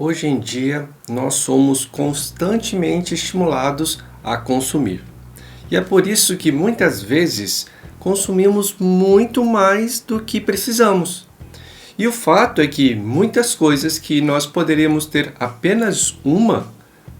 Hoje em dia, nós somos constantemente estimulados a consumir. E é por isso que muitas vezes consumimos muito mais do que precisamos. E o fato é que muitas coisas que nós poderíamos ter apenas uma,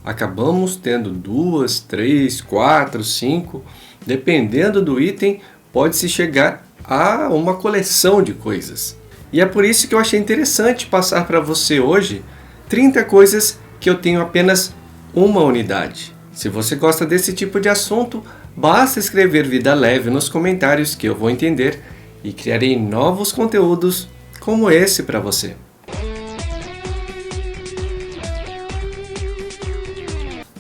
acabamos tendo duas, três, quatro, cinco, dependendo do item, pode-se chegar a uma coleção de coisas. E é por isso que eu achei interessante passar para você hoje 30 coisas que eu tenho apenas uma unidade. Se você gosta desse tipo de assunto, basta escrever Vida Leve nos comentários que eu vou entender e criarei novos conteúdos como esse para você.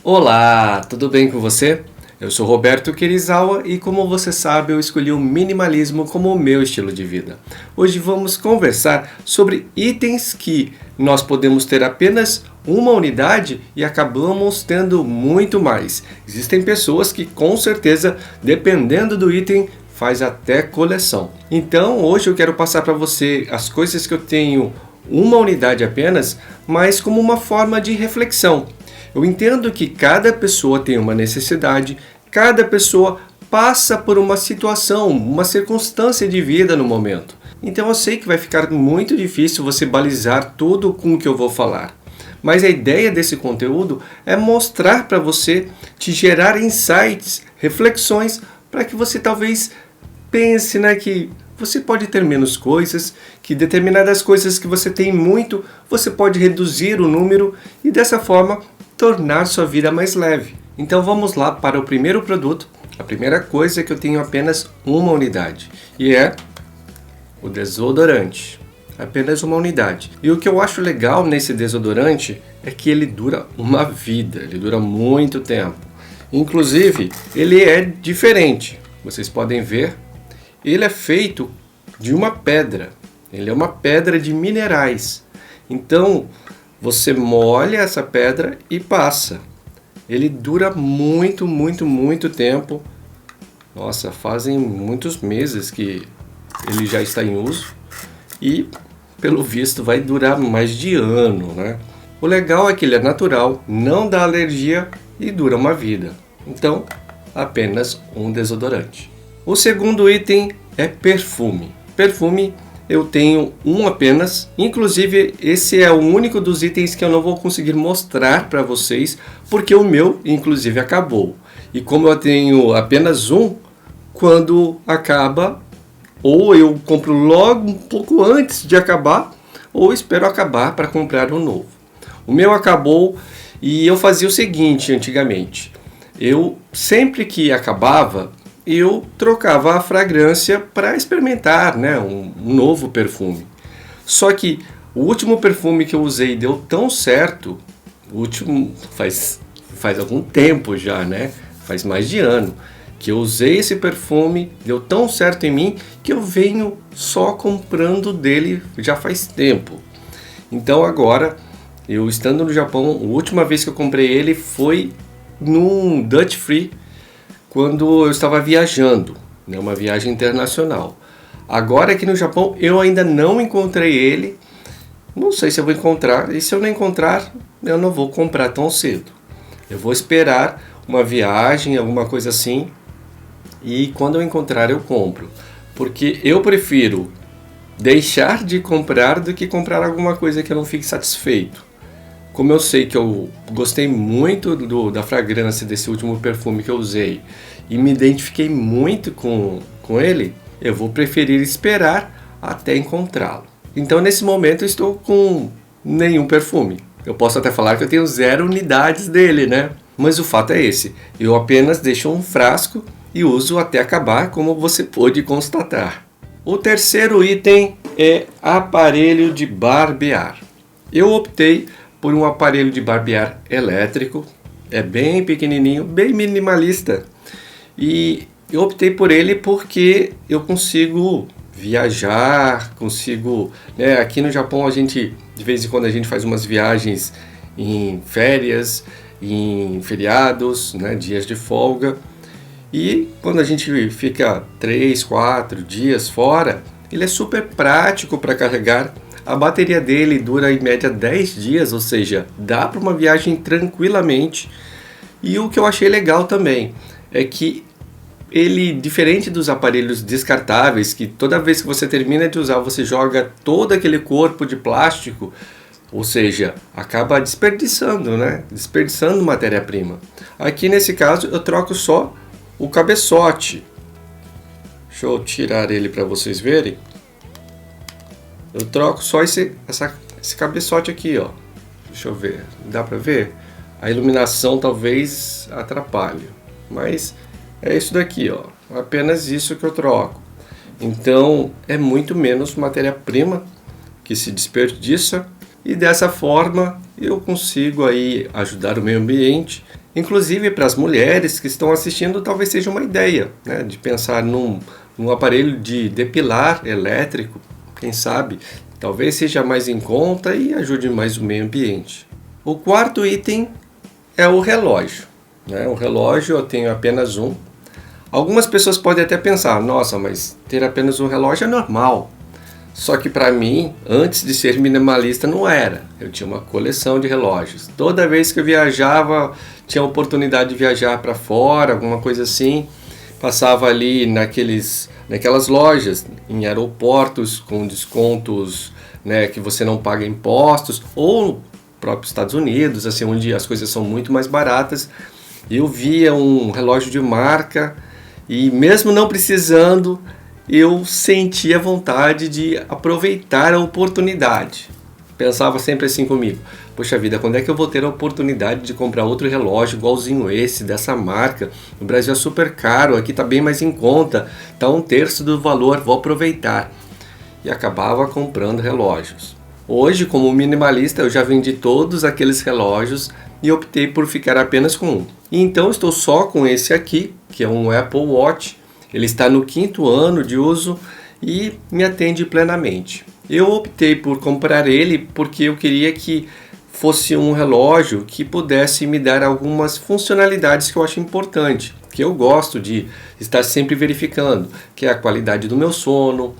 Olá, tudo bem com você? Eu sou Roberto Kirizawa e, como você sabe, eu escolhi o minimalismo como o meu estilo de vida. Hoje vamos conversar sobre itens que nós podemos ter apenas uma unidade e acabamos tendo muito mais. Existem pessoas que, com certeza, dependendo do item, faz até coleção. Então, hoje eu quero passar para você as coisas que eu tenho uma unidade apenas, mas como uma forma de reflexão. Eu entendo que cada pessoa tem uma necessidade, cada pessoa passa por uma situação, uma circunstância de vida no momento. Então eu sei que vai ficar muito difícil você balizar tudo com o que eu vou falar. Mas a ideia desse conteúdo é mostrar para você, te gerar insights, reflexões, para que você talvez pense, que você pode ter menos coisas, que determinadas coisas que você tem muito, você pode reduzir o número e dessa forma tornar sua vida mais leve. Então vamos lá para o primeiro produto. A primeira coisa é que eu tenho apenas uma unidade e é o desodorante. Apenas uma unidade. E o que eu acho legal nesse desodorante é que ele dura uma vida, ele dura muito tempo. Inclusive, ele é diferente. Vocês podem ver, ele é feito de uma pedra. Ele é uma pedra de minerais. Então, você molha essa pedra e passa. Ele dura muito, muito, muito tempo. Nossa, fazem muitos meses que ele já está em uso. E, pelo visto, vai durar mais de ano, O legal é que ele é natural, não dá alergia e dura uma vida. Então, apenas um desodorante. O segundo item é perfume. Perfume eu tenho um apenas, inclusive esse é o único dos itens que eu não vou conseguir mostrar para vocês, porque o meu inclusive acabou. E como eu tenho apenas um, quando acaba, ou eu compro logo um pouco antes de acabar, ou espero acabar para comprar um novo. O meu acabou e eu fazia o seguinte antigamente, eu sempre que acabava, eu trocava a fragrância para experimentar, um novo perfume. Só que o último perfume que eu usei deu tão certo, o último faz algum tempo já, Faz mais de ano, que eu usei esse perfume, deu tão certo em mim, que eu venho só comprando dele já faz tempo. Então agora, eu estando no Japão, a última vez que eu comprei ele foi num Duty Free, quando eu estava viajando, uma viagem internacional. Agora aqui no Japão eu ainda não encontrei ele, não sei se eu vou encontrar, e se eu não encontrar, eu não vou comprar tão cedo. Eu vou esperar uma viagem, alguma coisa assim, e quando eu encontrar eu compro. Porque eu prefiro deixar de comprar do que comprar alguma coisa que eu não fique satisfeito. Como eu sei que eu gostei muito da fragrância desse último perfume que eu usei e me identifiquei muito com ele, eu vou preferir esperar até encontrá-lo. Então nesse momento eu estou com nenhum perfume. Eu posso até falar que eu tenho 0 unidades dele, Mas o fato é esse, eu apenas deixo um frasco e uso até acabar, como você pôde constatar. O terceiro item é aparelho de barbear. Eu optei por um aparelho de barbear elétrico, é bem pequenininho, bem minimalista, e eu optei por ele porque eu consigo viajar, aqui no Japão a gente, de vez em quando a gente faz umas viagens em férias, em feriados, dias de folga, e quando a gente fica 3, 4 dias fora, ele é super prático para carregar. A bateria dele dura em média 10 dias, ou seja, dá para uma viagem tranquilamente. E o que eu achei legal também é que ele, diferente dos aparelhos descartáveis, que toda vez que você termina de usar, você joga todo aquele corpo de plástico, ou seja, acaba desperdiçando, né? Desperdiçando matéria-prima. Aqui nesse caso eu troco só o cabeçote. Deixa eu tirar ele para vocês verem. Eu troco só esse cabeçote aqui, ó. Deixa eu ver, dá para ver? A iluminação talvez atrapalhe, mas é isso daqui, ó. Apenas isso que eu troco. Então é muito menos matéria-prima que se desperdiça. E dessa forma eu consigo aí ajudar o meio ambiente. Inclusive para as mulheres que estão assistindo, talvez seja uma ideia, né, de pensar num aparelho de depilar elétrico. Quem sabe, talvez seja mais em conta e ajude mais o meio ambiente. O quarto item é o relógio, né? O relógio eu tenho apenas um. Algumas pessoas podem até pensar, nossa, mas ter apenas um relógio é normal. Só que para mim, antes de ser minimalista, não era. Eu tinha uma coleção de relógios. Toda vez que eu viajava, tinha a oportunidade de viajar para fora, alguma coisa assim. Passava ali naquelas lojas, em aeroportos, com descontos, né, que você não paga impostos, ou no próprio Estados Unidos, assim, onde as coisas são muito mais baratas. Eu via um relógio de marca e mesmo não precisando, eu sentia vontade de aproveitar a oportunidade. Pensava sempre assim comigo, poxa vida, quando é que eu vou ter a oportunidade de comprar outro relógio igualzinho esse, dessa marca? No Brasil é super caro, aqui está bem mais em conta, está 1/3 do valor, vou aproveitar. E acabava comprando relógios. Hoje, como minimalista, eu já vendi todos aqueles relógios e optei por ficar apenas com um. E então estou só com esse aqui, que é um Apple Watch. Ele está no 5º ano de uso e me atende plenamente. Eu optei por comprar ele porque eu queria que fosse um relógio que pudesse me dar algumas funcionalidades que eu acho importante, que eu gosto de estar sempre verificando, que é a qualidade do meu sono,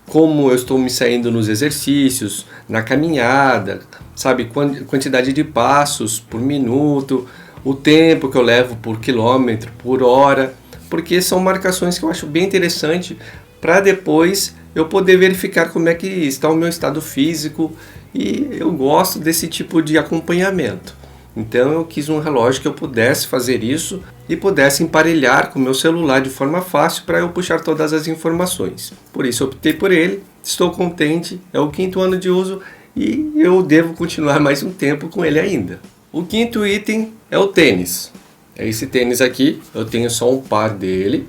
como eu estou me saindo nos exercícios, na caminhada, sabe, quantidade de passos por minuto, o tempo que eu levo por quilômetro, por hora, porque são marcações que eu acho bem interessante para depois eu poder verificar como é que está o meu estado físico e eu gosto desse tipo de acompanhamento. Então eu quis um relógio que eu pudesse fazer isso e pudesse emparelhar com o meu celular de forma fácil para eu puxar todas as informações. Por isso eu optei por ele, estou contente, é o 5º ano de uso e eu devo continuar mais um tempo com ele ainda. O 5º item é o tênis. É esse tênis aqui, eu tenho só um par dele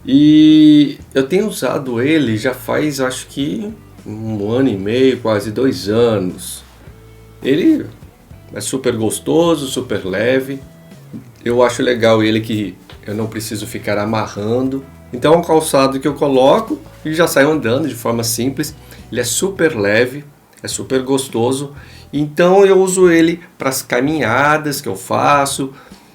e eu tenho usado ele já faz acho que 1 ano e meio, quase 2 anos. Ele é super gostoso, super leve. Eu acho legal ele que eu não preciso ficar amarrando. Então é um calçado que eu coloco e já saio andando de forma simples. Ele é super leve, é super gostoso. Então eu uso ele para as caminhadas que eu faço.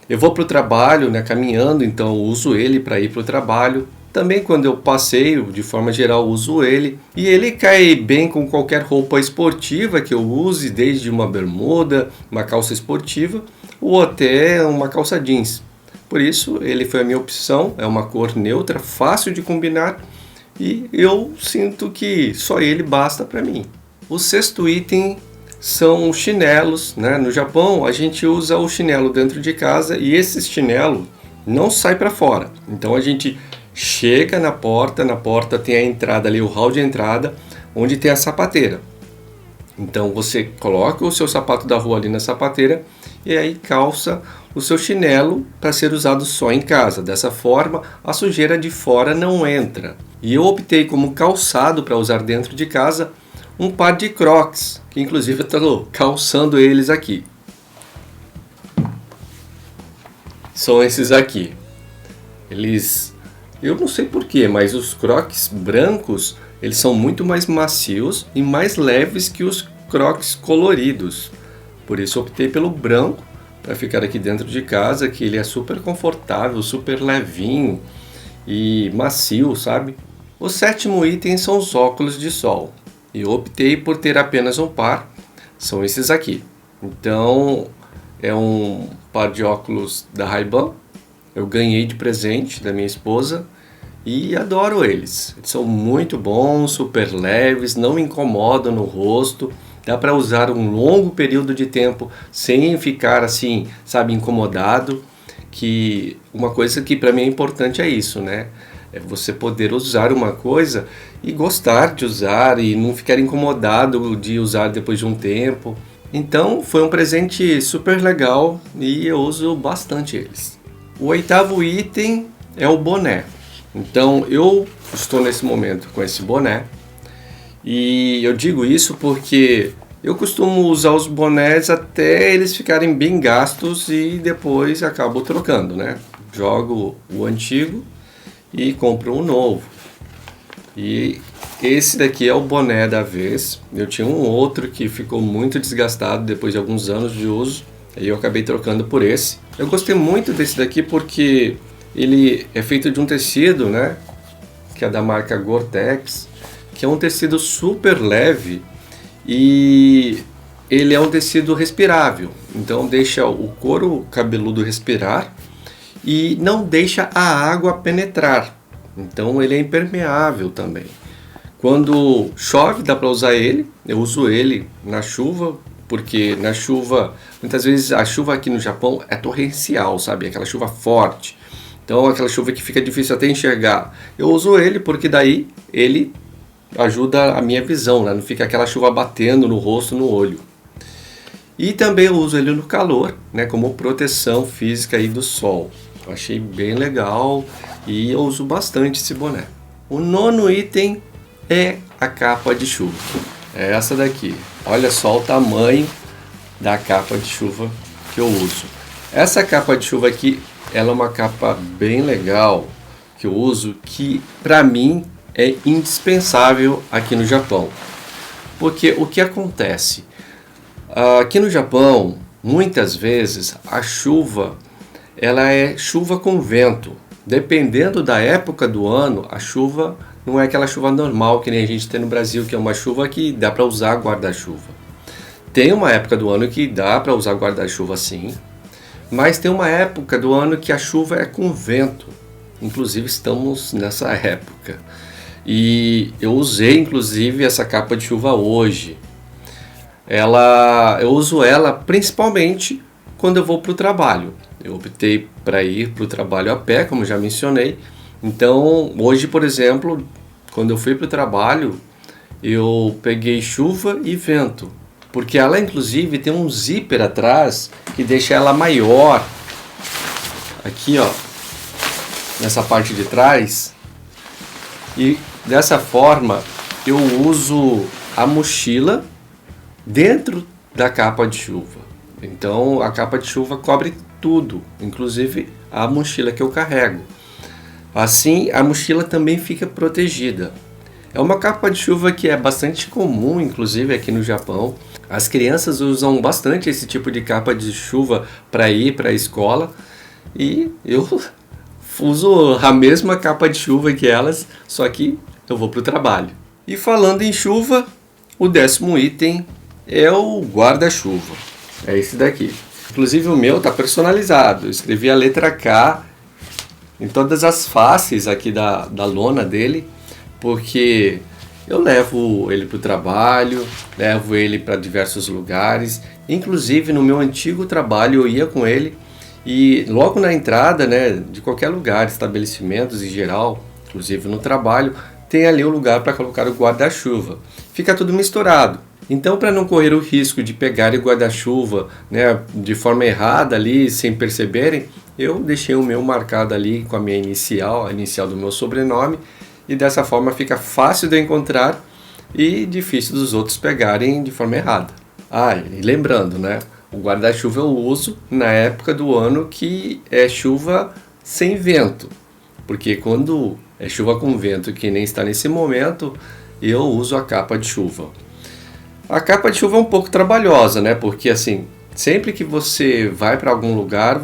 Eu vou para o trabalho, né, caminhando, então eu uso ele para ir para o trabalho. Também quando eu passeio, de forma geral, uso ele. E ele cai bem com qualquer roupa esportiva que eu use, desde uma bermuda, uma calça esportiva ou até uma calça jeans. Por isso, ele foi a minha opção, é uma cor neutra, fácil de combinar e eu sinto que só ele basta para mim. O 6º item são chinelos, né? No Japão, a gente usa o chinelo dentro de casa e esse chinelo não sai para fora. Então a gente chega na porta tem a entrada ali, o hall de entrada, onde tem a sapateira. Então você coloca o seu sapato da rua ali na sapateira e aí calça o seu chinelo para ser usado só em casa. Dessa forma, a sujeira de fora não entra. E eu optei como calçado para usar dentro de casa um par de Crocs, que inclusive eu estou calçando eles aqui. São esses aqui. Eu não sei porquê, mas os Crocs brancos, eles são muito mais macios e mais leves que os Crocs coloridos. Por isso optei pelo branco, para ficar aqui dentro de casa, que ele é super confortável, super levinho e macio, sabe? O 7º item são os óculos de sol. e eu optei por ter apenas um par, são esses aqui. Então é um par de óculos da Ray-Ban, eu ganhei de presente da minha esposa e adoro eles. Eles são muito bons, super leves, não me incomodam no rosto, dá para usar um longo período de tempo sem ficar assim, sabe, incomodado. Que uma coisa que para mim é importante é isso, né? É você poder usar uma coisa e gostar de usar e não ficar incomodado de usar depois de um tempo. Então foi um presente super legal e eu uso bastante eles. O oitavo item é o boné. Então eu estou nesse momento com esse boné e eu digo isso porque eu costumo usar os bonés até eles ficarem bem gastos e depois acabo trocando, né? Jogo o antigo e compro um novo. E esse daqui é o boné da vez. Eu tinha um outro que ficou muito desgastado depois de alguns anos de uso. Aí eu acabei trocando por esse. Eu gostei muito desse daqui porque ele é feito de um tecido, né? Que é da marca Gore-Tex, que é um tecido super leve e ele é um tecido respirável. Então deixa o couro cabeludo respirar e não deixa a água penetrar. Então ele é impermeável também. Quando chove dá para usar ele. Eu uso ele na chuva, porque na chuva, muitas vezes a chuva aqui no Japão é torrencial, sabe? Aquela chuva forte. Então aquela chuva que fica difícil até enxergar. Eu uso ele porque daí ele ajuda a minha visão, né? Não fica aquela chuva batendo no rosto, no olho. E também eu uso ele no calor, né? Como proteção física aí do sol. Eu achei bem legal e eu uso bastante esse boné. O nono item é a capa de chuva. É essa daqui. Olha só o tamanho da capa de chuva que eu uso. Essa capa de chuva aqui, ela é uma capa bem legal que eu uso, que para mim é indispensável aqui no Japão. Porque o que acontece? Aqui no Japão, muitas vezes a chuva, ela é chuva com vento. Dependendo da época do ano, a chuva não é aquela chuva normal que nem a gente tem no Brasil, que é uma chuva que dá para usar guarda-chuva. Tem uma época do ano que dá para usar guarda-chuva sim, mas tem uma época do ano que a chuva é com vento. Inclusive estamos nessa época. E eu usei inclusive essa capa de chuva hoje. Eu uso ela principalmente quando eu vou para o trabalho. Eu optei para ir para o trabalho a pé, como já mencionei. Então, hoje, por exemplo, quando eu fui para o trabalho, eu peguei chuva e vento. Porque ela, inclusive, tem um zíper atrás que deixa ela maior. Aqui, ó, nessa parte de trás. E dessa forma, eu uso a mochila dentro da capa de chuva. Então, a capa de chuva cobre tudo, inclusive a mochila que eu carrego. Assim, a mochila também fica protegida. É uma capa de chuva que é bastante comum, inclusive aqui no Japão. As crianças usam bastante esse tipo de capa de chuva para ir para a escola. E eu uso a mesma capa de chuva que elas, só que eu vou para o trabalho. E falando em chuva, o 10º item é o guarda-chuva. É esse daqui. Inclusive o meu está personalizado. Eu escrevi a letra K em todas as faces aqui da lona dele, porque eu levo ele para o trabalho, levo ele para diversos lugares. Inclusive no meu antigo trabalho eu ia com ele e logo na entrada, né, de qualquer lugar, estabelecimentos em geral, inclusive no trabalho, tem ali o lugar para colocar o guarda-chuva. Fica tudo misturado. Então, para não correr o risco de pegar o guarda-chuva, né, de forma errada ali, sem perceberem, eu deixei o meu marcado ali com a minha inicial, a inicial do meu sobrenome, e dessa forma fica fácil de encontrar e difícil dos outros pegarem de forma errada. E lembrando, né, o guarda-chuva eu uso na época do ano que é chuva sem vento, porque quando é chuva com vento, que nem está nesse momento, eu uso a capa de chuva. A capa de chuva é um pouco trabalhosa, né? Porque assim, sempre que você vai para algum lugar,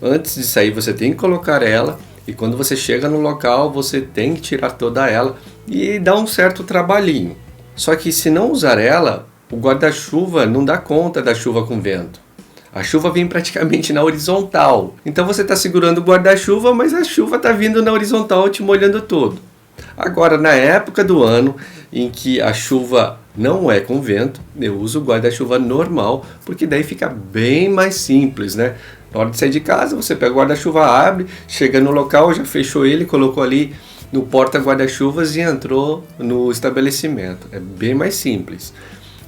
antes de sair, você tem que colocar ela. E quando você chega no local, você tem que tirar toda ela. E dá um certo trabalhinho. Só que se não usar ela, o guarda-chuva não dá conta da chuva com vento. A chuva vem praticamente na horizontal. Então você está segurando o guarda-chuva, mas a chuva está vindo na horizontal te molhando todo. Agora, na época do ano em que a chuva não é com vento, eu uso o guarda-chuva normal, porque daí fica bem mais simples, né? Na hora de sair de casa, você pega o guarda-chuva, abre, chega no local, já fechou ele, colocou ali no porta-guarda-chuvas e entrou no estabelecimento. É bem mais simples,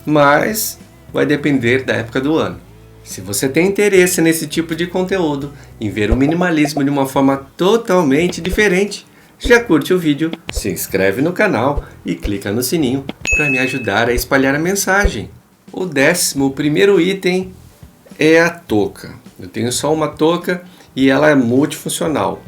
mas vai depender da época do ano. Se você tem interesse nesse tipo de conteúdo, em ver o minimalismo de uma forma totalmente diferente, já curte o vídeo, se inscreve no canal e clica no sininho para me ajudar a espalhar a mensagem. O 11º item é a touca. Eu tenho só uma touca e ela é multifuncional.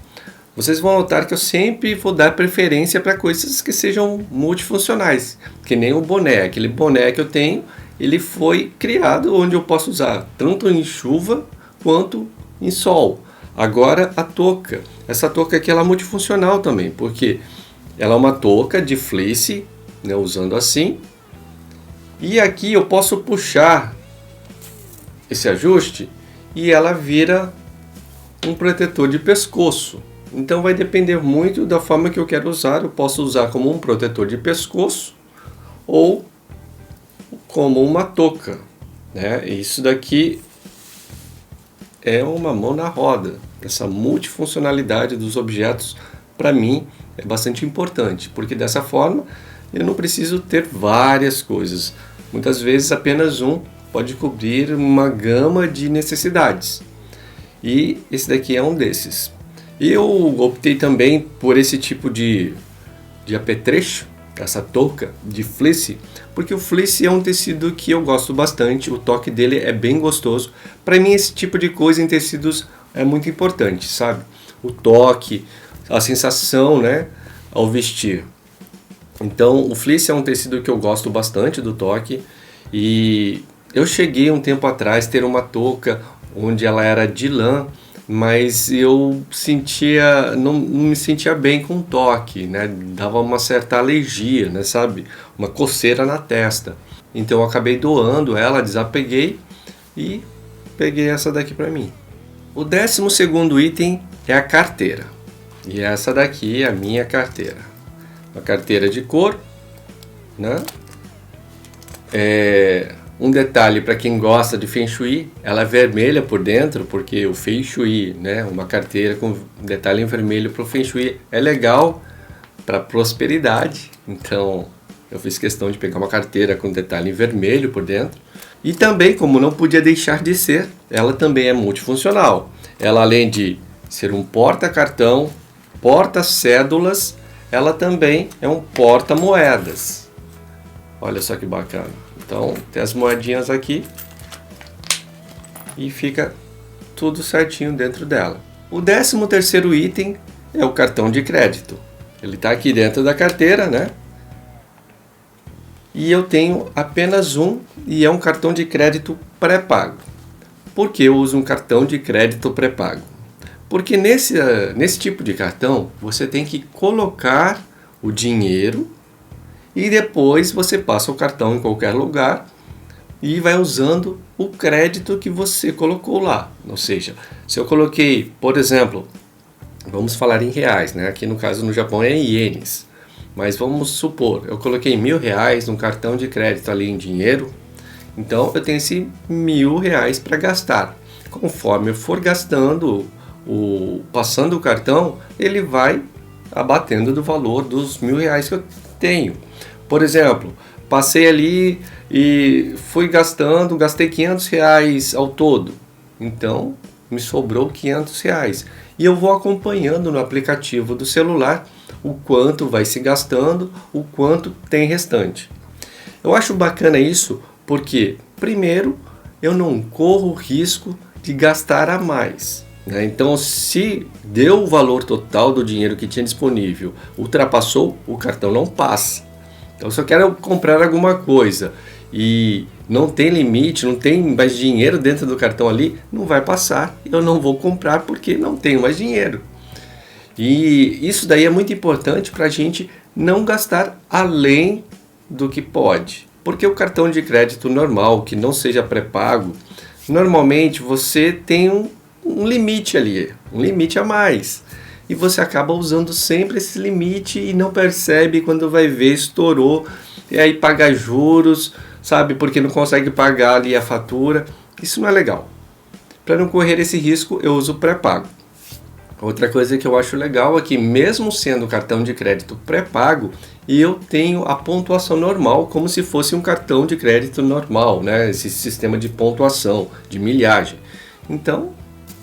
Vocês vão notar que eu sempre vou dar preferência para coisas que sejam multifuncionais, que nem o boné. Aquele boné que eu tenho, ele foi criado onde eu posso usar tanto em chuva quanto em sol. Agora a touca. Essa touca aqui ela é multifuncional também, porque ela é uma touca de fleece, né, usando assim. E aqui eu posso puxar esse ajuste e ela vira um protetor de pescoço. Então vai depender muito da forma que eu quero usar. Eu posso usar como um protetor de pescoço ou como uma touca, né? Isso daqui é uma mão na roda. Essa multifuncionalidade dos objetos, para mim, é bastante importante, porque dessa forma eu não preciso ter várias coisas. Muitas vezes apenas um pode cobrir uma gama de necessidades. E esse daqui é um desses. Eu optei também por esse tipo de apetrecho, essa touca de fleece, porque o fleece é um tecido que eu gosto bastante, o toque dele é bem gostoso. Para mim esse tipo de coisa em tecidos é muito importante, sabe? O toque, a sensação, né, ao vestir. Então o fleece é um tecido que eu gosto bastante do toque e eu cheguei um tempo atrás a ter uma touca onde ela era de lã, mas eu não me sentia bem com o toque, né? Dava uma certa alergia, né, sabe? Uma coceira na testa. Então eu acabei doando ela, desapeguei e peguei essa daqui para mim. O 12º item é a carteira. E essa daqui é a minha carteira. Uma carteira de couro, né? Um detalhe para quem gosta de Feng Shui, ela é vermelha por dentro, porque o Feng Shui, né, uma carteira com detalhe em vermelho para o Feng Shui é legal para prosperidade. Então eu fiz questão de pegar uma carteira com detalhe em vermelho por dentro. E também, como não podia deixar de ser, ela também é multifuncional. Ela, além de ser um porta-cartão, porta-cédulas, ela também é um porta-moedas. Olha só que bacana. Então tem as moedinhas aqui e fica tudo certinho dentro dela. O 13º item é o cartão de crédito. Ele está aqui dentro da carteira, né? E eu tenho apenas um e é um cartão de crédito pré-pago. Por que eu uso um cartão de crédito pré-pago? Porque nesse tipo de cartão você tem que colocar o dinheiro e depois você passa o cartão em qualquer lugar e vai usando o crédito que você colocou lá. Ou seja, se eu coloquei, por exemplo, vamos falar em reais, né? Aqui no caso no Japão é em ienes. Mas vamos supor, eu coloquei R$1.000 num cartão de crédito ali em dinheiro. Então eu tenho esse R$1.000 para gastar. Conforme eu for gastando, passando o cartão, ele vai abatendo do valor dos R$1.000 que eu tenho. Por exemplo, passei ali e fui gastando, gastei R$500 ao todo. Então, me sobrou R$500. E eu vou acompanhando no aplicativo do celular o quanto vai se gastando, o quanto tem restante. Eu acho bacana isso porque, primeiro, eu não corro o risco de gastar a mais. Então, se deu o valor total do dinheiro que tinha disponível, ultrapassou, o cartão não passa. Então, se eu quero comprar alguma coisa e não tem limite, não tem mais dinheiro dentro do cartão ali, não vai passar. Eu não vou comprar porque não tenho mais dinheiro. E isso daí é muito importante para a gente não gastar além do que pode. Porque o cartão de crédito normal, que não seja pré-pago, normalmente você tem um limite ali, um limite a mais. E você acaba usando sempre esse limite e não percebe, quando vai ver, estourou. E aí paga juros, sabe, porque não consegue pagar ali a fatura. Isso não é legal. Para não correr esse risco, eu uso pré-pago. Outra coisa que eu acho legal é que, mesmo sendo cartão de crédito pré-pago, eu tenho a pontuação normal, como se fosse um cartão de crédito normal, né? Esse sistema de pontuação, de milhagem. Então,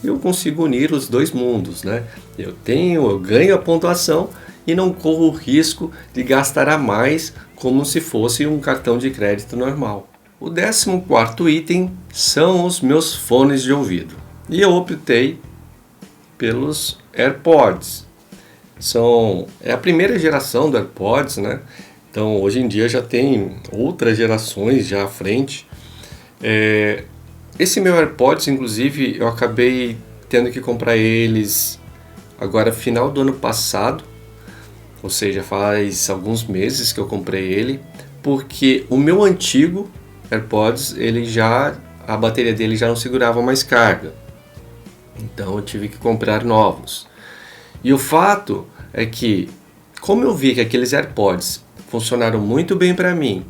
eu consigo unir os dois mundos, né? Eu ganho a pontuação e não corro o risco de gastar a mais, como se fosse um cartão de crédito normal. O 14º item são os meus fones de ouvido. E eu optei pelos AirPods. É a primeira geração do AirPods, né? Então, hoje em dia já tem outras gerações já à frente. Esse meu AirPods, inclusive, eu acabei tendo que comprar eles agora final do ano passado. Ou seja, faz alguns meses que eu comprei ele, porque o meu antigo AirPods, a bateria dele já não segurava mais carga. Então eu tive que comprar novos. E o fato é que, como eu vi que aqueles AirPods funcionaram muito bem para mim,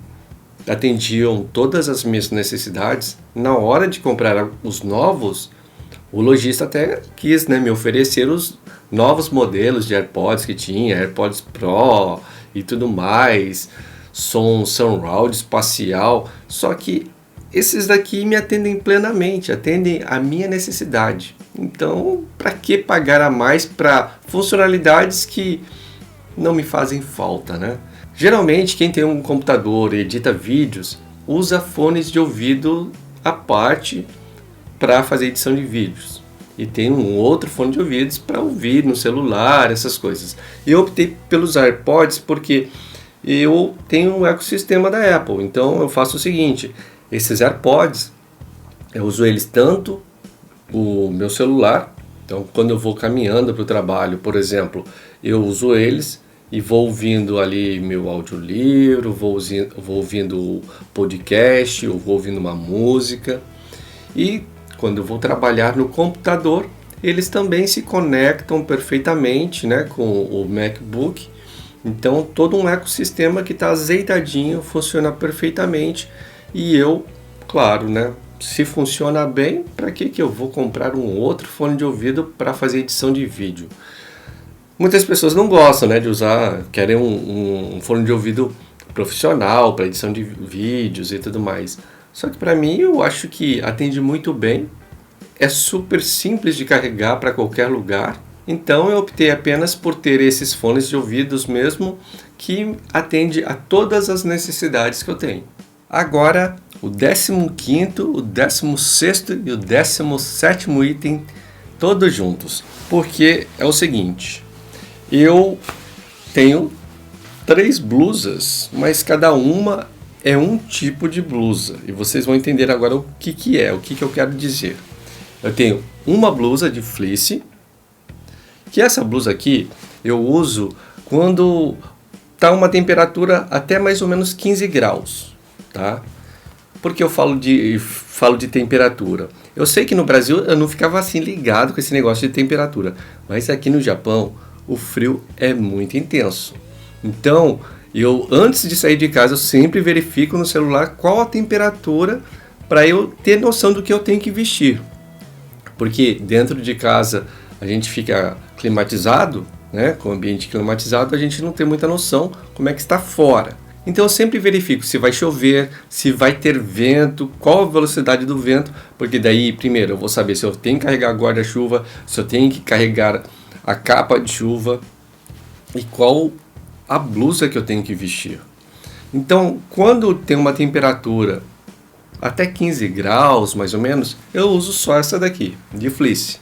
atendiam todas as minhas necessidades, na hora de comprar os novos, o lojista até quis, né, me oferecer os novos modelos de AirPods que tinha, AirPods Pro e tudo mais, som surround espacial, só que esses daqui me atendem plenamente, atendem a minha necessidade. Então, para que pagar a mais para funcionalidades que não me fazem falta, né? Geralmente, quem tem um computador e edita vídeos, usa fones de ouvido à parte para fazer edição de vídeos. E tem um outro fone de ouvidos para ouvir no celular, essas coisas. E eu optei pelos AirPods porque eu tenho um ecossistema da Apple. Então eu faço o seguinte: esses AirPods, eu uso eles tanto o meu celular. Então, quando eu vou caminhando para o trabalho, por exemplo, eu uso eles e vou ouvindo ali meu audiolivro, vou ouvindo podcast, ou vou ouvindo uma música. E quando eu vou trabalhar no computador, eles também se conectam perfeitamente, né, com o MacBook. Então, todo um ecossistema que está azeitadinho, funciona perfeitamente. E eu, claro, né, se funciona bem, para que eu vou comprar um outro fone de ouvido para fazer edição de vídeo? Muitas pessoas não gostam, né, de usar, querem um fone de ouvido profissional para edição de vídeos e tudo mais. Só que para mim, eu acho que atende muito bem, é super simples de carregar para qualquer lugar. Então eu optei apenas por ter esses fones de ouvidos mesmo, que atende a todas as necessidades que eu tenho. Agora, o 15º, o 16º e o 17º item, todos juntos. Porque é o seguinte: eu tenho 3 blusas, mas cada uma é um tipo de blusa. E vocês vão entender agora o que é, o que eu quero dizer. Eu tenho uma blusa de fleece, que essa blusa aqui eu uso quando está uma temperatura até mais ou menos 15 graus, tá? Porque eu falo de temperatura. Eu sei que no Brasil eu não ficava assim ligado com esse negócio de temperatura, mas aqui no Japão o frio é muito intenso. Então, antes de sair de casa, eu sempre verifico no celular qual a temperatura para eu ter noção do que eu tenho que vestir. Porque dentro de casa a gente fica climatizado, né? Com o ambiente climatizado, a gente não tem muita noção como é que está fora. Então eu sempre verifico se vai chover, se vai ter vento, qual a velocidade do vento, porque daí primeiro eu vou saber se eu tenho que carregar guarda-chuva, se eu tenho que carregar a capa de chuva e qual a blusa que eu tenho que vestir. Então, quando tem uma temperatura até 15 graus, mais ou menos, eu uso só essa daqui, de fleece.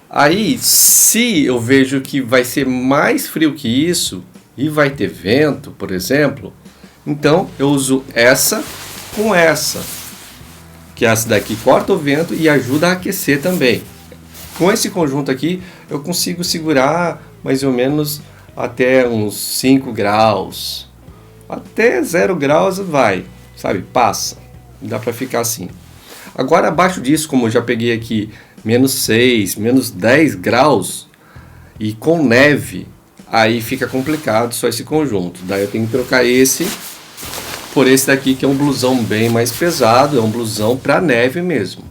Aí, se eu vejo que vai ser mais frio que isso, e vai ter vento, por exemplo, então eu uso essa com essa, que essa daqui corta o vento e ajuda a aquecer também. Com esse conjunto aqui, eu consigo segurar mais ou menos até uns 5 graus, Até 0 graus vai, sabe, passa, dá para ficar assim. Agora abaixo disso, como eu já peguei aqui -6, -10 graus e com neve, aí fica complicado só esse conjunto. Daí eu tenho que trocar esse por esse daqui, que é um blusão bem mais pesado, é um blusão para neve mesmo.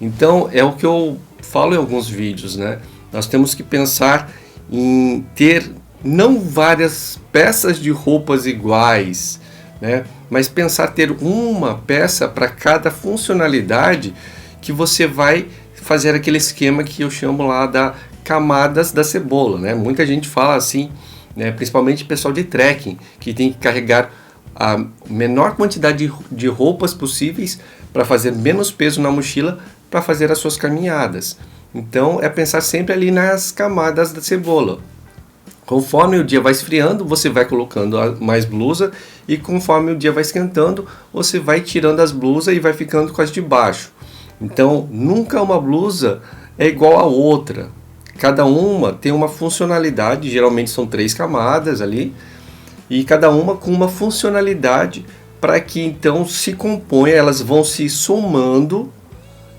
Então é o que eu falo em alguns vídeos, né? Nós temos que pensar em ter não várias peças de roupas iguais, né? Mas pensar ter uma peça para cada funcionalidade, que você vai fazer aquele esquema que eu chamo lá da camadas da cebola, né? Muita gente fala assim, né? Principalmente pessoal de trekking, que tem que carregar a menor quantidade de roupas possíveis para fazer menos peso na mochila para fazer as suas caminhadas. Então é pensar sempre ali nas camadas da cebola. Conforme o dia vai esfriando, você vai colocando mais blusa, e conforme o dia vai esquentando, você vai tirando as blusas e vai ficando com as de baixo. Então nunca uma blusa é igual a outra. Cada uma tem uma funcionalidade, geralmente são 3 camadas ali, e cada uma com uma funcionalidade para que então se componha, elas vão se somando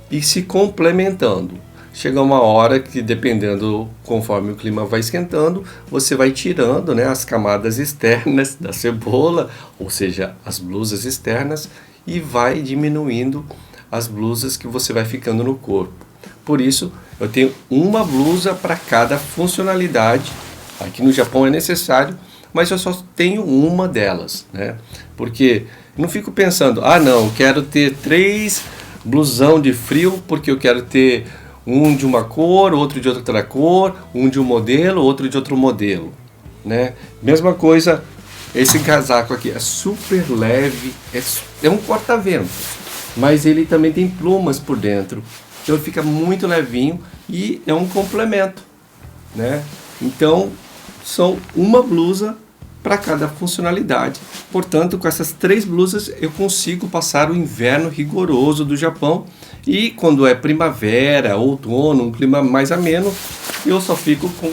e se complementando. Chega uma hora que, dependendo, conforme o clima vai esquentando, você vai tirando, né, as camadas externas da cebola, ou seja, as blusas externas, e vai diminuindo as blusas que você vai ficando no corpo. Por isso, eu tenho uma blusa para cada funcionalidade. Aqui no Japão é necessário, mas eu só tenho uma delas, né? Porque não fico pensando, não, eu quero ter 3 blusão de frio, porque eu quero ter um de uma cor, outro de outra cor, um de um modelo, outro de outro modelo, né? Mesma coisa, esse casaco aqui é super leve, é um corta-vento, mas ele também tem plumas por dentro, então fica muito levinho e é um complemento, né? Então são uma blusa para cada funcionalidade. Portanto, com essas 3 blusas eu consigo passar o inverno rigoroso do Japão, e quando é primavera, outono, um clima mais ameno, eu só fico com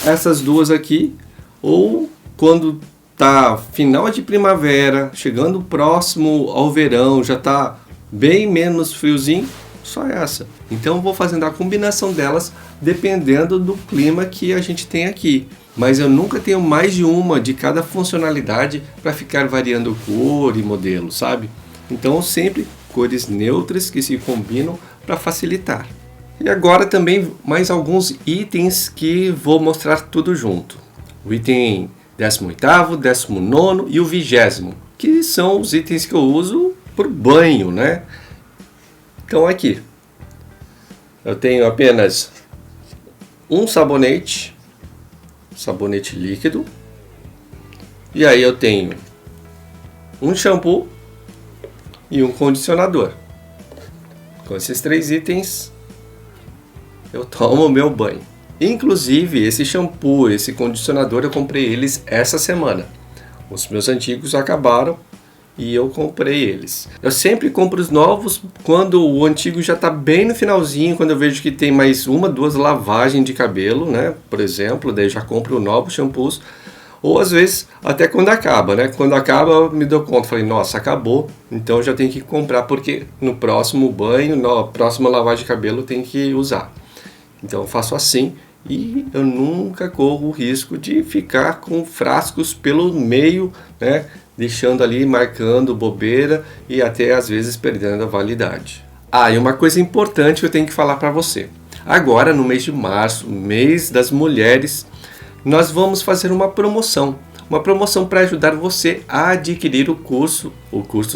essas duas aqui, ou quando tá final de primavera, chegando próximo ao verão, já tá bem menos friozinho, só essa. Então eu vou fazendo a combinação delas dependendo do clima que a gente tem aqui. Mas eu nunca tenho mais de uma de cada funcionalidade para ficar variando cor e modelo, sabe? Então sempre cores neutras que se combinam para facilitar. E agora também mais alguns itens que vou mostrar tudo junto. O item 18º, 19º e o 20º, que são os itens que eu uso por banho, né? Então aqui eu tenho apenas um sabonete líquido, e aí eu tenho um shampoo e um condicionador. Com esses 3 itens eu tomo meu banho. Inclusive esse shampoo, esse condicionador eu comprei eles essa semana. Os meus antigos acabaram e eu comprei eles. Eu sempre compro os novos quando o antigo já está bem no finalzinho, quando eu vejo que tem mais 1, 2 lavagens de cabelo, né? Por exemplo, daí já compro novos shampoos. Ou às vezes até quando acaba, né? Quando acaba eu me dou conta, falei, nossa, acabou, então eu já tenho que comprar, porque no próximo banho, na próxima lavagem de cabelo eu tenho que usar. Então eu faço assim, e eu nunca corro o risco de ficar com frascos pelo meio, né? Deixando ali, marcando bobeira e até às vezes perdendo a validade. E uma coisa importante que eu tenho que falar para você. Agora no mês de março, mês das mulheres, nós vamos fazer uma promoção para ajudar você a adquirir o curso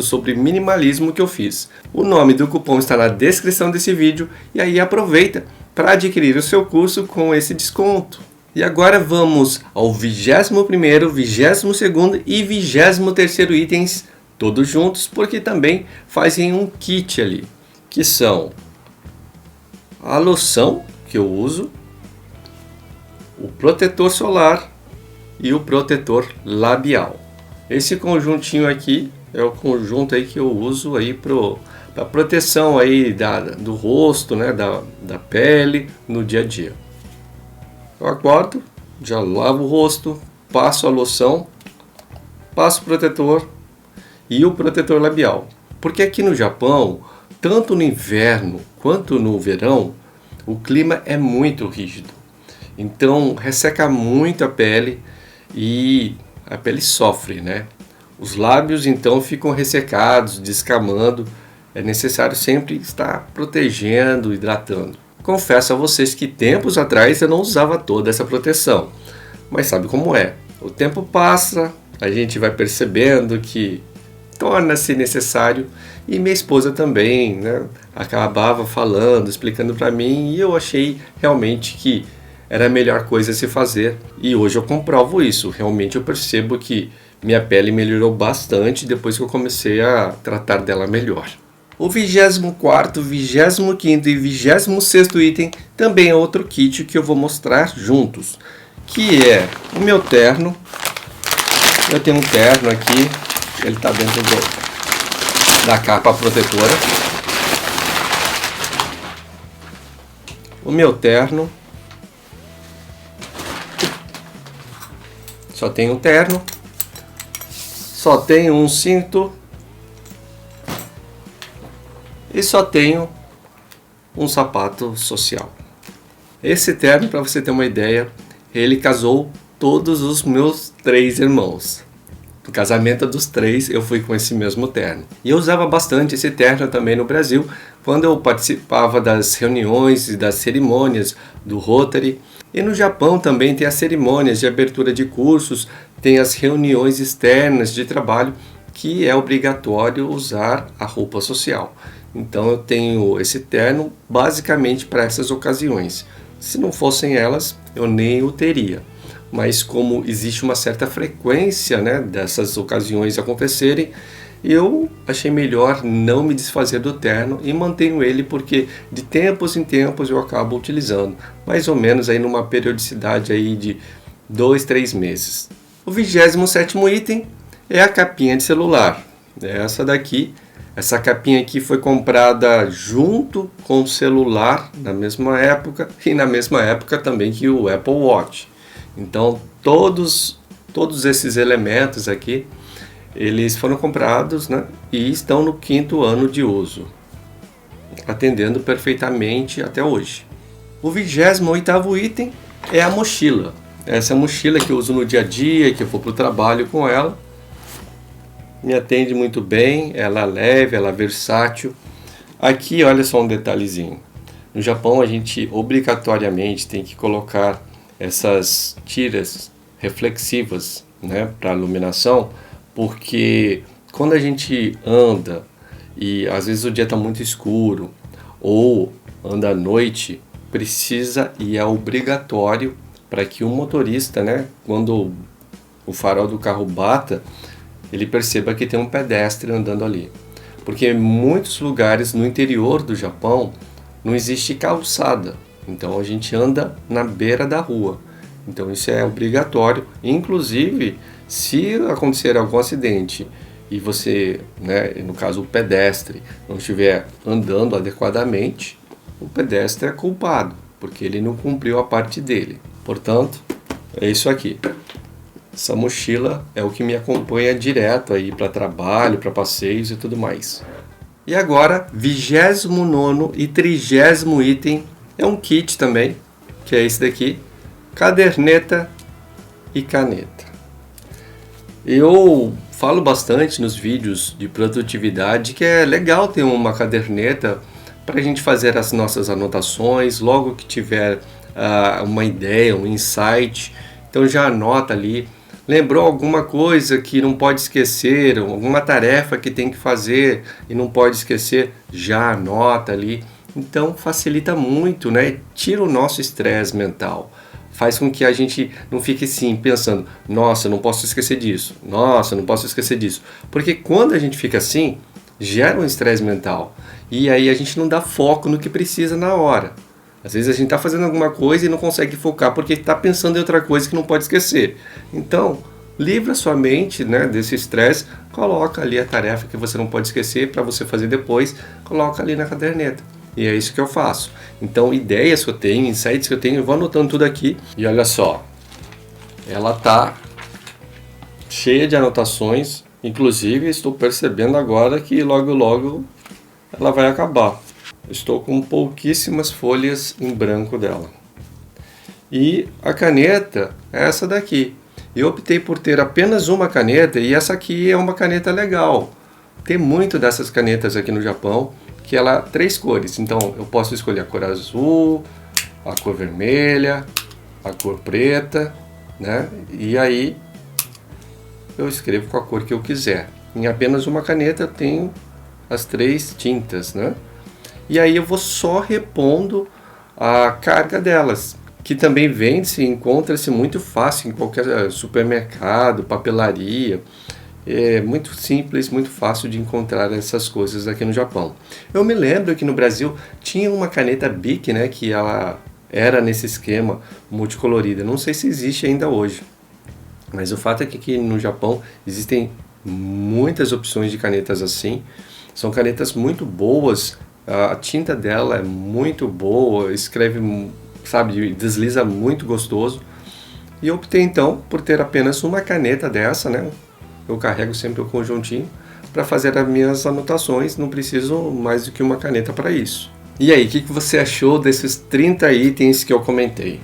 sobre minimalismo que eu fiz. O nome do cupom está na descrição desse vídeo, e aí aproveita para adquirir o seu curso com esse desconto. E agora vamos ao 21º, 22º e 23º itens, todos juntos, porque também fazem um kit ali, que são a loção que eu uso, o protetor solar e o protetor labial. Esse conjuntinho aqui é o conjunto aí que eu uso aí para proteção aí do rosto, né, da pele no dia a dia. Eu acordo, já lavo o rosto, passo a loção, passo o protetor e o protetor labial. Porque aqui no Japão, tanto no inverno quanto no verão, o clima é muito rígido. Então resseca muito a pele e a pele sofre, né? Os lábios então ficam ressecados, descamando. É necessário sempre estar protegendo, hidratando. Confesso a vocês que tempos atrás eu não usava toda essa proteção. Mas sabe como é? O tempo passa, a gente vai percebendo que torna-se necessário. E minha esposa também, né, acabava falando, explicando para mim, e eu achei realmente que era a melhor coisa a se fazer. E hoje eu comprovo isso. Realmente eu percebo que minha pele melhorou bastante depois que eu comecei a tratar dela melhor. O 24º, 25º e 26º item também é outro kit que eu vou mostrar juntos, que é o meu terno. Eu tenho um terno aqui, ele está dentro da capa protetora. O meu terno, só tem um terno, só tenho um cinto e só tenho um sapato social. Esse terno, para você ter uma ideia, ele casou todos os meus 3 irmãos. No casamento dos 3 eu fui com esse mesmo terno. E eu usava bastante esse terno também no Brasil, quando eu participava das reuniões e das cerimônias do Rotary. E no Japão também tem as cerimônias de abertura de cursos, tem as reuniões externas de trabalho, que é obrigatório usar a roupa social. Então eu tenho esse terno basicamente para essas ocasiões. Se não fossem elas, eu nem o teria. Mas como existe uma certa frequência, né, dessas ocasiões acontecerem, eu achei melhor não me desfazer do terno e mantenho ele porque de tempos em tempos eu acabo utilizando, mais ou menos aí numa periodicidade aí de 2, 3 meses. O 27º item é a capinha de celular. Essa daqui, essa capinha aqui foi comprada junto com o celular na mesma época e na mesma época também que o Apple Watch. Então todos esses elementos aqui, eles foram comprados, né, e estão no 5º ano de uso, atendendo perfeitamente até hoje. O 28º item é a mochila. Essa mochila que eu uso no dia a dia, que eu vou para o trabalho com ela. Me atende muito bem, ela é leve, ela é versátil. Aqui olha só um detalhezinho. No Japão a gente obrigatoriamente tem que colocar essas tiras reflexivas, né, para iluminação, porque quando a gente anda e às vezes o dia está muito escuro ou anda à noite, precisa e é obrigatório para que o motorista, né, quando o farol do carro bata, ele perceba que tem um pedestre andando ali. Porque em muitos lugares no interior do Japão não existe calçada. Então a gente anda na beira da rua. Então isso é obrigatório. Inclusive, se acontecer algum acidente e você, né, no caso o pedestre, não estiver andando adequadamente, o pedestre é culpado, porque ele não cumpriu a parte dele. Portanto, é isso aqui. Essa mochila é o que me acompanha direto aí para trabalho, para passeios e tudo mais. E agora, 29º e 30º item é um kit também, que é esse daqui, caderneta e caneta. Eu falo bastante nos vídeos de produtividade que é legal ter uma caderneta para a gente fazer as nossas anotações, logo que tiver uma ideia, um insight, então já anota ali. Lembrou alguma coisa que não pode esquecer, alguma tarefa que tem que fazer e não pode esquecer, já anota ali. Então facilita muito, né? Tira o nosso estresse mental. Faz com que a gente não fique assim pensando, nossa, não posso esquecer disso, nossa, não posso esquecer disso. Porque quando a gente fica assim, gera um estresse mental. E aí a gente não dá foco no que precisa na hora. Às vezes a gente está fazendo alguma coisa e não consegue focar porque está pensando em outra coisa que não pode esquecer. Então, livra sua mente, né, desse estresse, coloca ali a tarefa que você não pode esquecer para você fazer depois, coloca ali na caderneta. E é isso que eu faço. Então, ideias que eu tenho, insights que eu tenho, eu vou anotando tudo aqui. E olha só, ela tá cheia de anotações. Inclusive, estou percebendo agora que logo logo ela vai acabar. Estou com pouquíssimas folhas em branco dela. E a caneta é essa daqui. Eu optei por ter apenas uma caneta e essa aqui é uma caneta legal. Tem muito dessas canetas aqui no Japão que ela 3 cores. Então eu posso escolher a cor azul, a cor vermelha, a cor preta, né? E aí eu escrevo com a cor que eu quiser. Em apenas uma caneta eu tenho as 3 tintas, né? E aí eu vou só repondo a carga delas, que também vende-se, encontra-se muito fácil em qualquer supermercado, papelaria. É muito simples, muito fácil de encontrar essas coisas aqui no Japão. Eu me lembro que no Brasil tinha uma caneta Bic, né, que ela era nesse esquema multicolorida. Não sei se existe ainda hoje, mas o fato é que aqui no Japão existem muitas opções de canetas assim. São canetas muito boas, a tinta dela é muito boa, escreve, sabe, desliza muito gostoso. E eu optei então por ter apenas uma caneta dessa, né? Eu carrego sempre o conjuntinho para fazer as minhas anotações, não preciso mais do que uma caneta para isso. E aí, o que você achou desses 30 itens que eu comentei?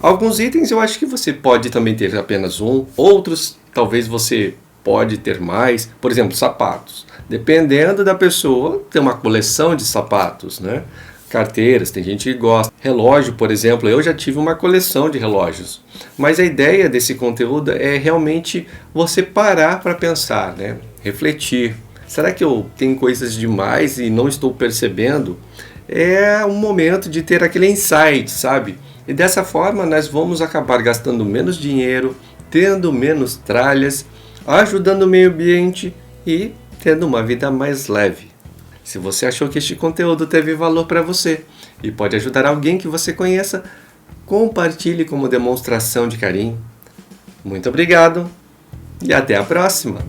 Alguns itens eu acho que você pode também ter apenas um, outros talvez você pode ter mais, por exemplo, sapatos. Dependendo da pessoa, tem uma coleção de sapatos, né? Carteiras, tem gente que gosta. Relógio, por exemplo, eu já tive uma coleção de relógios. Mas a ideia desse conteúdo é realmente você parar para pensar, né? Refletir. Será que eu tenho coisas demais e não estou percebendo? É um momento de ter aquele insight, sabe? E dessa forma nós vamos acabar gastando menos dinheiro, tendo menos tralhas, ajudando o meio ambiente e tendo uma vida mais leve. Se você achou que este conteúdo teve valor para você e pode ajudar alguém que você conheça, compartilhe como demonstração de carinho. Muito obrigado e até a próxima!